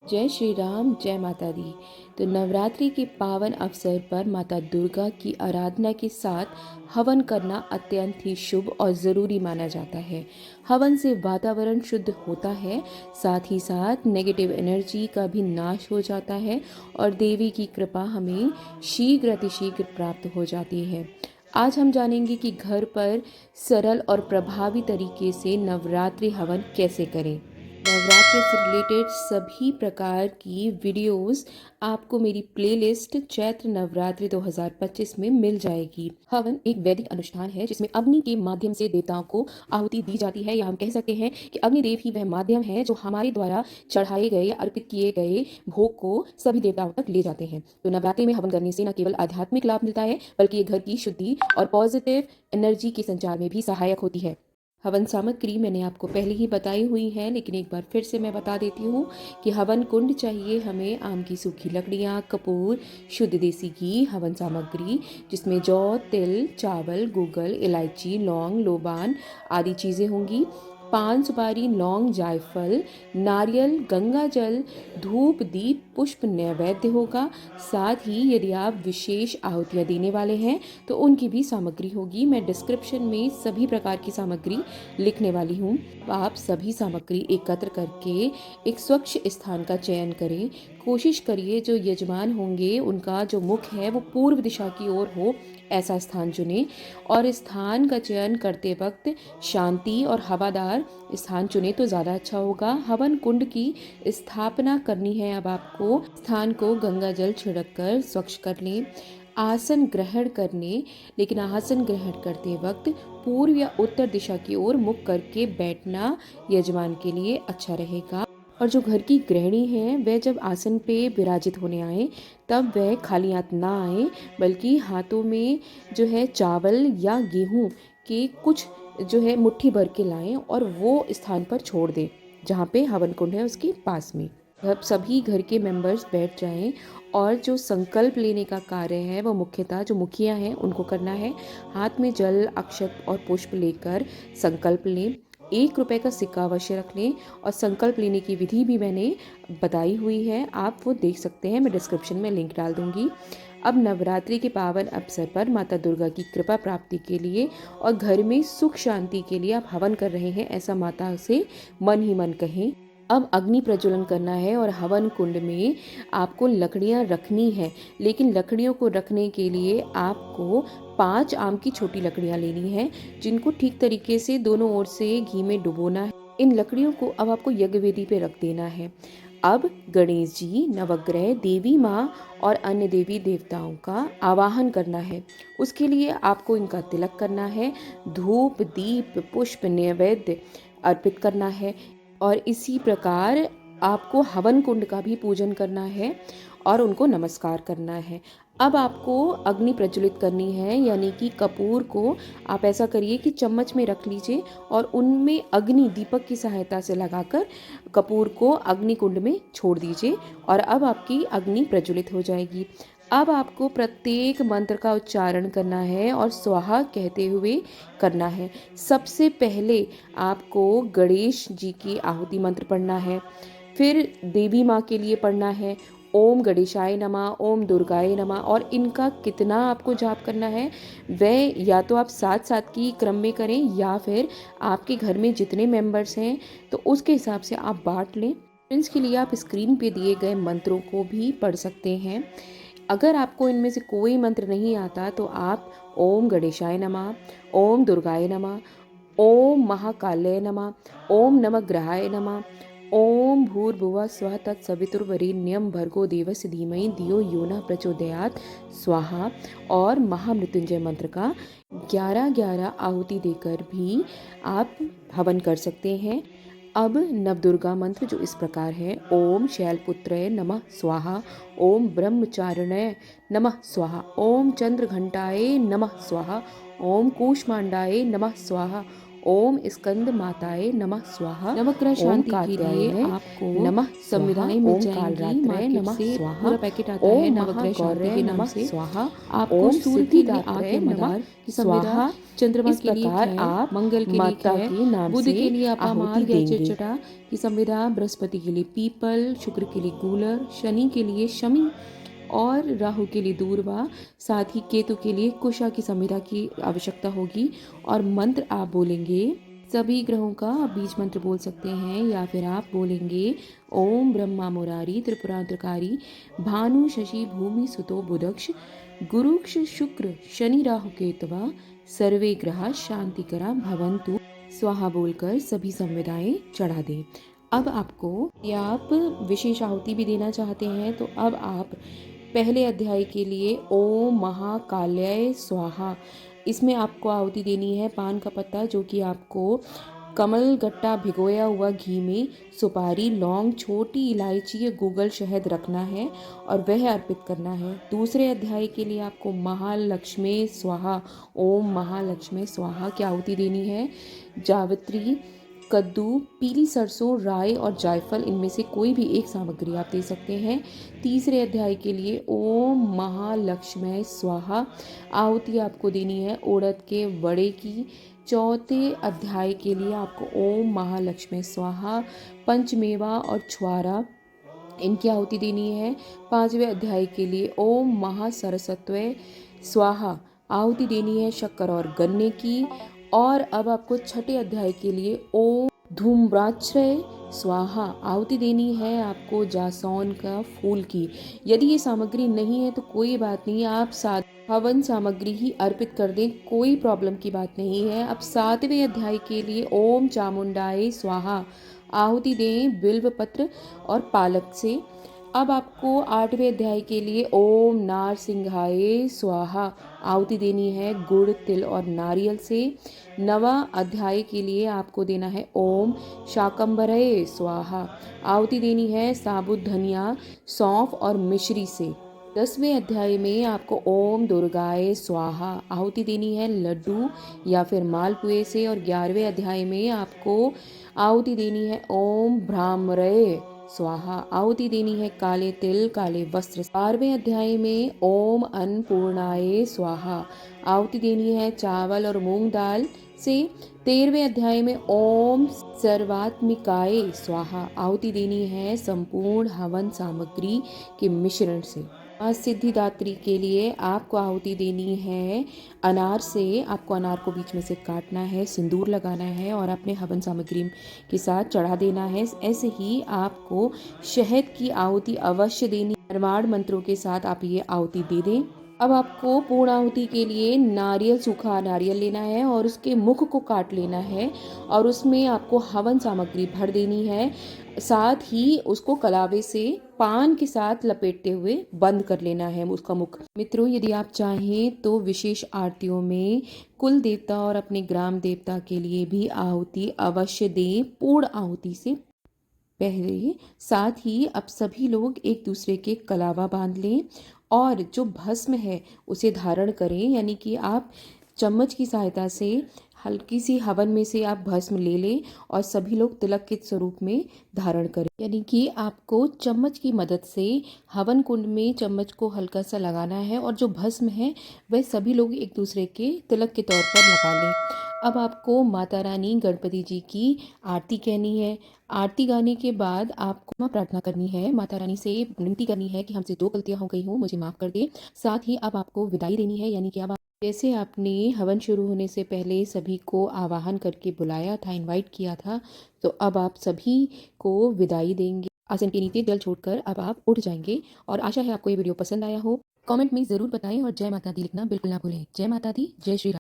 जय श्री राम, जय माता दी। तो नवरात्रि के पावन अवसर पर माता दुर्गा की आराधना के साथ हवन करना अत्यंत ही शुभ और ज़रूरी माना जाता है। हवन से वातावरण शुद्ध होता है, साथ ही साथ नेगेटिव एनर्जी का भी नाश हो जाता है और देवी की कृपा हमें शीघ्र अतिशीघ्र प्राप्त हो जाती है। आज हम जानेंगे कि घर पर सरल और प्रभावी तरीके से नवरात्रि हवन कैसे करें। नवरात्रि से रिलेटेड सभी प्रकार की वीडियोस आपको मेरी प्लेलिस्ट चैत्र नवरात्रि 2025 में मिल जाएगी। हवन एक वैदिक अनुष्ठान है जिसमें अग्नि के माध्यम से देवताओं को आहुति दी जाती है, या हम कह सकते हैं कि अग्निदेव ही वह माध्यम है जो हमारे द्वारा चढ़ाए गए या अर्पित किए गए भोग को सभी देवताओं तक ले जाते हैं। तो नवरात्रि में हवन करने से न केवल आध्यात्मिक लाभ मिलता है, बल्कि ये घर की शुद्धि और पॉजिटिव एनर्जी के संचार में भी सहायक होती है। हवन सामग्री मैंने आपको पहले ही बताई हुई है, लेकिन एक बार फिर से मैं बता देती हूँ कि हवन कुंड चाहिए हमें आम की सूखी लकड़ियाँ, कपूर, शुद्ध देसी घी, हवन सामग्री जिसमें जौ, तिल, चावल, गूगल, इलायची, लौंग, लोबान आदि चीज़ें होंगी। पान, सुपारी, लौंग, जायफल, नारियल, गंगा जल, धूप, दीप, पुष्प नैवेद्य होगा। साथ ही यदि आप विशेष आहुतियाँ देने वाले हैं तो उनकी भी सामग्री होगी। मैं डिस्क्रिप्शन में सभी प्रकार की सामग्री लिखने वाली हूँ। आप सभी सामग्री एकत्र करके एक स्वच्छ स्थान का चयन करें। कोशिश करिए जो यजमान होंगे उनका जो मुख है वो पूर्व दिशा की ओर हो, ऐसा स्थान चुनें। और स्थान का चयन करते वक्त शांति और हवादार स्थान चुने तो ज़्यादा अच्छा होगा। हवन कुंड की स्थापना करनी है। अब आपको स्थान को गंगा जल छिड़क कर स्वच्छ कर लें। आसन ग्रहण करने, लेकिन आसन ग्रहण करते वक्त पूर्व या उत्तर दिशा की ओर मुख करके बैठना यजमान के लिए अच्छा रहेगा। और जो घर की गृहिणी है वह जब आसन पे विराजित होने आए तब वह खाली हाथ ना आए, बल्कि हाथों में जो है चावल या गेहूं के कुछ जो है मुट्ठी भर के लाएं और वो स्थान पर छोड़ दें जहाँ पे हवन कुंड है उसके पास में। अब सभी घर के मेंबर्स बैठ जाएं और जो संकल्प लेने का कार्य है वो मुख्यतः जो मुखिया हैं उनको करना है। हाथ में जल, अक्षत और पुष्प लेकर संकल्प लें। 1 रुपए का सिक्का अवश्य रख लें और संकल्प लेने की विधि भी मैंने बताई हुई है, आप वो देख सकते हैं, मैं डिस्क्रिप्शन में लिंक डाल दूंगी। अब नवरात्रि के पावन अवसर पर माता दुर्गा की कृपा प्राप्ति के लिए और घर में सुख शांति के लिए आप हवन कर रहे हैं, ऐसा माता से मन ही मन कहें। अब अग्नि प्रज्वलन करना है और हवन कुंड में आपको लकड़ियां रखनी है, लेकिन लकड़ियों को रखने के लिए आपको 5 आम की छोटी लकड़ियां लेनी है, जिनको ठीक तरीके से दोनों ओर से घी में डुबोना है। इन लकड़ियों को अब आपको यज्ञ वेदी पे रख देना है। अब गणेश जी, नवग्रह, देवी माँ और अन्य देवी देवताओं का आवाहन करना है। उसके लिए आपको इनका तिलक करना है, धूप, दीप, पुष्प, नैवेद्य अर्पित करना है और इसी प्रकार आपको हवन कुंड का भी पूजन करना है और उनको नमस्कार करना है। अब आपको अग्नि प्रज्वलित करनी है, यानी कि कपूर को आप ऐसा करिए कि चम्मच में रख लीजिए और उनमें अग्नि दीपक की सहायता से लगाकर कपूर को अग्नि कुंड में छोड़ दीजिए और अब आपकी अग्नि प्रज्वलित हो जाएगी। अब आपको प्रत्येक मंत्र का उच्चारण करना है और स्वाहा कहते हुए करना है। सबसे पहले आपको गणेश जी की आहुति मंत्र पढ़ना है, फिर देवी माँ के लिए पढ़ना है ओम गणेशाय नमः, ओम दुर्गाय नमः। और इनका कितना आपको जाप करना है वह या तो आप साथ साथ की क्रम में करें या फिर आपके घर में जितने मेंबर्स हैं तो उसके हिसाब से आप बांट लें। फ्रेंड्स के लिए आप स्क्रीन पे दिए गए मंत्रों को भी पढ़ सकते हैं। अगर आपको इनमें से कोई मंत्र नहीं आता तो आप ओम गणेशाय नमः, ओम दुर्गाय नमः, ओम महाकाल्य नमः, ओम नवग्रहाय नमः, ओम भूर्भुवः स्वः तत्सवितुर्वरेण्यं भर्गो देवस्य धीमहि धियो यो नः प्रचोदयात् स्वाहा और महामृत्युंजय मंत्र का 11-11 आहुति देकर भी आप हवन कर सकते हैं। अब नवदुर्गा मंत्र जो इस प्रकार है, ओम शैलपुत्रय नमः स्वाहा, ओम ब्रह्मचारिणय नमः स्वाहा, ओम चंद्रघंटाय नमः स्वाहा, ओम कूष्मांडाय नमः स्वाहा, ओम स्कंद माताए नमः स्वाहा। नवग्रह शांति के लिए आपको नमः संविधाएं मिल जाएंगी मार्केट से। पूरा पैकेट आता है नवग्रह शांति के नाम से। स्वाहा। आपको ओम सूर्य की आंख सिद्धिदात्रे है नमः मदार की संविदा, स्वाहा। चंद्रमा इस के लिए प्रकार खै, आप मंगल के लिए माता खै, के नाम बुध से के लिए अपामार आहुति या देंगे। चिड़चिड़ा की संविदा, बृहस्पति के लिए पीपल, शुक्र के लिए गूलर, शनि के लिए शमी और राहु के लिए दूर्वा, साथ ही केतु के लिए कुशा की संविदा की आवश्यकता होगी। और मंत्र आप बोलेंगे सभी ग्रहों का बीज मंत्र बोल सकते हैं, या फिर आप बोलेंगे ओम ब्रह्मा मुरारी त्रिपुरांतकारी भानु शशि भूमि सुतो बुधक्ष गुरुक्ष शुक्र शनि राहु केतवा सर्वे ग्रह शांतिकरा भवन्तु स्वाहा बोलकर सभी संविदाएं चढ़ा दें। अब आपको, या आप विशेष आहुति भी देना चाहते हैं तो अब आप पहले अध्याय के लिए ओम महाकाल्याय स्वाहा, इसमें आपको आहुति देनी है पान का पत्ता, जो कि आपको कमल गट्टा भिगोया हुआ घी में सुपारी, लौंग, छोटी इलायची या गूगल शहद रखना है और वह अर्पित करना है। दूसरे अध्याय के लिए आपको महालक्ष्मी स्वाहा, ओम महालक्ष्मी स्वाहा की आहुति देनी है। जावित्री, कद्दू, पीली सरसों, राई और जायफल, इनमें से कोई भी एक सामग्री आप दे सकते हैं। तीसरे अध्याय के लिए ओम महालक्ष्मी स्वाहा आहुति आपको देनी है उड़द के वड़े की। चौथे अध्याय के लिए आपको ओम महालक्ष्मी स्वाहा पंचमेवा और छुआरा, इनकी आहुति देनी है। पांचवें अध्याय के लिए ओम महासरस्वती स्वाहा आहुति देनी है शक्कर और गन्ने की। और अब आपको छठे अध्याय के लिए ओम धूम्राक्षय स्वाहा आहुति देनी है आपको जासौन का फूल की। यदि ये सामग्री नहीं है तो कोई बात नहीं, आप हवन सामग्री ही अर्पित कर दें, कोई प्रॉब्लम की बात नहीं है। अब सातवें अध्याय के लिए ओम चामुंडाए स्वाहा आहुति दें बिल्व पत्र और पालक से। अब आपको आठवें अध्याय के लिए ओम नारसिंहाय स्वाहा आहुति देनी है गुड़, तिल और नारियल से। नवा अध्याय के लिए आपको देना है ओम शाकंभरय स्वाहा आहुति देनी है साबुत धनिया, सौंफ और मिश्री से। 10वें अध्याय में आपको ओम दुर्गाय स्वाहा आहुति देनी है लड्डू या फिर मालपुए से। और 11वें अध्याय में आपको आहुति देनी है ओम भ्रामरय स्वाहा आहुति देनी है काले तिल, काले वस्त्र। 12वें अध्याय में ओम अन्नपूर्णाय स्वाहा आहुति देनी है चावल और मूंग दाल से। 13वें अध्याय में ओम सर्वात्मिकाय स्वाहा आहुति देनी है संपूर्ण हवन सामग्री के मिश्रण से। सिद्धिदात्री के लिए आपको आहुति देनी है अनार से। आपको अनार को बीच में से काटना है, सिंदूर लगाना है और अपने हवन सामग्री के साथ चढ़ा देना है। ऐसे ही आपको शहद की आहुति अवश्य देनी, निर्माण मंत्रों के साथ आप ये आहुति दे दें। अब आपको पूर्ण आहुति के लिए नारियल, सूखा नारियल लेना है और उसके मुख को काट लेना है और उसमें आपको हवन सामग्री भर देनी है। साथ ही उसको कलावे से पान के साथ लपेटते हुए बंद कर लेना है उसका मुख। मित्रों, यदि आप चाहें तो विशेष आरतियों में कुल देवता और अपने ग्राम देवता के लिए भी आहुति अवश्य दें पूर्ण आहुति से पहले। साथ ही अब सभी लोग एक दूसरे के कलावा बांध लें और जो भस्म है उसे धारण करें, यानी कि आप चम्मच की सहायता से हल्की सी हवन में से आप भस्म ले लें और सभी लोग तिलक के स्वरूप में धारण करें। यानी कि आपको चम्मच की मदद से हवन कुंड में चम्मच को हल्का सा लगाना है और जो भस्म है वह सभी लोग एक दूसरे के तिलक के तौर पर लगा लें। अब आपको माता रानी गणपति जी की आरती कहनी है। आरती गाने के बाद आपको प्रार्थना करनी है, माता रानी से विनती करनी है कि हमसे 2 गलतियां हो गई हों, मुझे माफ़ कर दे। साथ ही अब आपको विदाई देनी है, यानी कि अब जैसे आपने हवन शुरू होने से पहले सभी को आवाहन करके बुलाया था, इनवाइट किया था, तो अब आप सभी को विदाई देंगे। आसन के नीचे जल छोड़कर अब आप उठ जाएंगे। और आशा है आपको ये वीडियो पसंद आया हो। कमेंट में ज़रूर बताएं और जय माता दी लिखना बिल्कुल ना भूलें। जय माता दी, जय श्री राम।